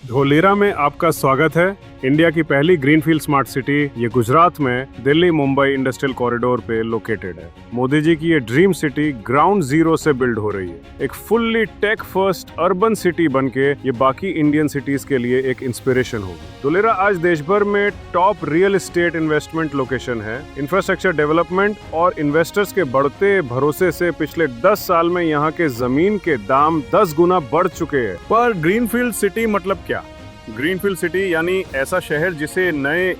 धोलेरा में आपका स्वागत है। इंडिया की पहली ग्रीनफील्ड स्मार्ट सिटी ये गुजरात में दिल्ली मुंबई इंडस्ट्रियल कॉरिडोर पे लोकेटेड है। मोदी जी की ये ड्रीम सिटी ग्राउंड जीरो से बिल्ड हो रही है। एक fully tech first urban city बनके ये बाकी इंडियन सिटीज के लिए एक इंस्पिरेशन होगी। धोलेरा आज देश भर में top real estate investment location है। इंफ्रास्ट्रक्चर डेवलपमेंट और इन्वेस्टर्स के बढ़ते भरोसे से पिछले 10 साल में यहाँ के जमीन के दाम 10 गुना बढ़ चुके हैं। पर ग्रीनफील्ड सिटी मतलब क्या? ग्रीनफील्ड सिटी यानी ऐसा शहर जिसे नए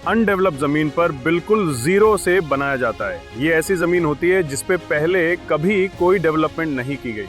अनडेवलप्ड जमीन पर बिल्कुल जीरो से बनाया जाता है। ये ऐसी जमीन होती है जिसपे पहले कभी कोई डेवलपमेंट नहीं की गई।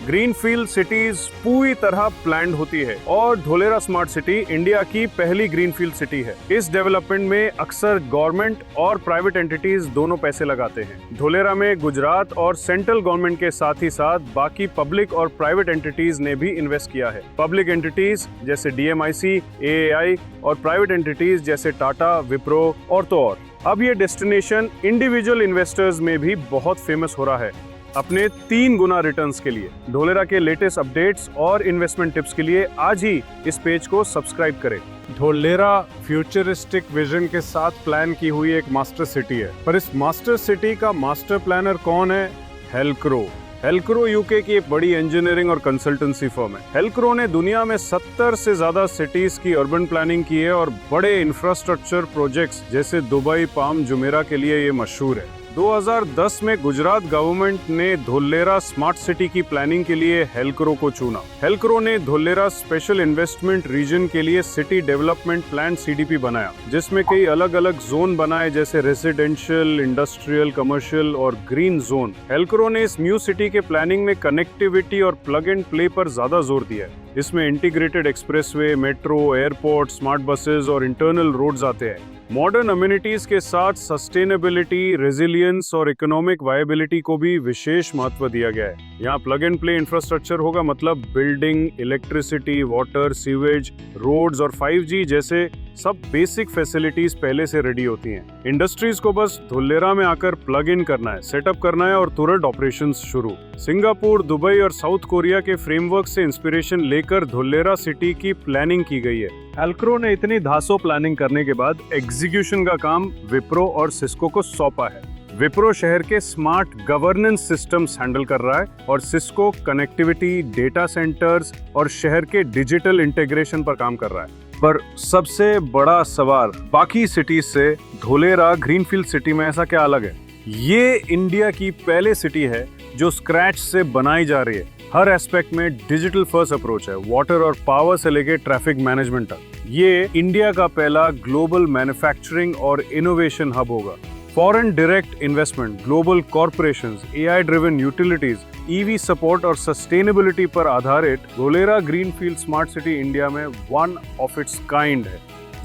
ग्रीनफील्ड सिटीज पूरी तरह प्लान्ड होती है और धोलेरा स्मार्ट सिटी इंडिया की पहली ग्रीनफील्ड सिटी है। इस डेवलपमेंट में अक्सर गवर्नमेंट और प्राइवेट एंटिटीज दोनों पैसे लगाते हैं। धोलेरा में गुजरात और सेंट्रल गवर्नमेंट के साथ ही साथ बाकी पब्लिक और प्राइवेट एंटिटीज ने भी इन्वेस्ट किया है। पब्लिक एंटिटीज जैसे DMIC, AAI और प्राइवेट एंटिटीज जैसे टाटा, विप्रो और तो और। अब ये डेस्टिनेशन इंडिविजुअल इन्वेस्टर्स में भी बहुत फेमस हो रहा है अपने 3 गुना रिटर्न्स के लिए। धोलेरा के लेटेस्ट अपडेट्स और इन्वेस्टमेंट टिप्स के लिए आज ही इस पेज को सब्सक्राइब करें। धोलेरा फ्यूचरिस्टिक विजन के साथ प्लान की हुई एक मास्टर सिटी है, पर इस मास्टर सिटी का मास्टर प्लानर कौन है? हेल्क्रो। हेल्क्रो यूके की एक बड़ी इंजीनियरिंग और कंसल्टेंसी फर्म है। हेल्क्रो ने दुनिया में 70 से ज्यादा सिटीज की अर्बन प्लानिंग की है और बड़े इंफ्रास्ट्रक्चर प्रोजेक्ट्स जैसे दुबई, पाम जुमेरा के लिए ये मशहूर है। 2010 में गुजरात गवर्नमेंट ने धोलेरा स्मार्ट सिटी की प्लानिंग के लिए हेल्क्रो को चुना। हेल्क्रो ने धोलेरा स्पेशल इन्वेस्टमेंट रीजन के लिए सिटी डेवलपमेंट प्लान CDP बनाया, जिसमें कई अलग अलग जोन बनाए जैसे रेजिडेंशियल, इंडस्ट्रियल, कमर्शियल और ग्रीन जोन। हेल्क्रो ने इस न्यू सिटी के प्लानिंग में कनेक्टिविटी और प्लग एंड प्ले पर ज्यादा जोर दिया है। इसमें integrated expressway, metro, airport, smart buses और इंटरनल रोड्स आते हैं। मॉडर्न अम्यूनिटीज के साथ सस्टेनेबिलिटी, रेजिलियंस और इकोनॉमिक वायबिलिटी को भी विशेष महत्व दिया गया है। यहाँ प्लग एंड प्ले इंफ्रास्ट्रक्चर होगा, मतलब building, electricity, water, sewage, roads और 5G जैसे सब बेसिक फैसिलिटीज पहले से रेडी होती हैं। इंडस्ट्रीज को बस धोलेरा में आकर प्लग इन करना है, सेटअप करना है और तुरंत ऑपरेशंस शुरू। सिंगापुर, दुबई और साउथ कोरिया के फ्रेमवर्क से इंस्पिरेशन लेकर धोलेरा सिटी की प्लानिंग की गई है। हेल्क्रो ने इतनी धांसो प्लानिंग करने के बाद एग्जीक्यूशन का काम विप्रो और सिस्को को सौंपा है। विप्रो शहर के स्मार्ट गवर्नेंस सिस्टम्स हैंडल कर रहा है और सिस्को कनेक्टिविटी, डेटा सेंटर्स और शहर के डिजिटल इंटीग्रेशन पर काम कर रहा है। पर सबसे बड़ा सवाल बाकी सिटीज से धोलेरा ग्रीनफील्ड सिटी में ऐसा क्या अलग है? ये इंडिया की पहले सिटी है जो स्क्रैच से बनाई जा रही है। हर एस्पेक्ट में डिजिटल फर्स्ट अप्रोच है, वाटर और पावर से लेके ट्रैफिक मैनेजमेंट तक। ये इंडिया का पहला ग्लोबल मैन्युफैक्चरिंग और इनोवेशन हब होगा। Foreign direct investment, global corporations, AI driven utilities, EV support और सस्टेनेबिलिटी पर आधारित Dholera greenfield smart city India में वन ऑफ इट्स काइंड है।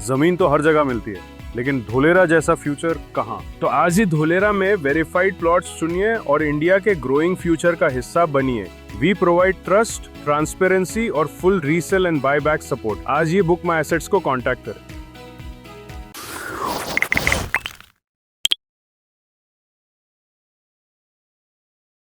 जमीन तो हर जगह मिलती है, लेकिन धोलेरा जैसा फ्यूचर कहाँ? तो आज ही धोलेरा में वेरीफाइड प्लॉट्स चुनिए और इंडिया के ग्रोइंग फ्यूचर का हिस्सा बनिए। वी प्रोवाइड ट्रस्ट, ट्रांसपेरेंसी और full resale and buyback support. आज ही बुक माई एसेट्स को कांटेक्ट करें।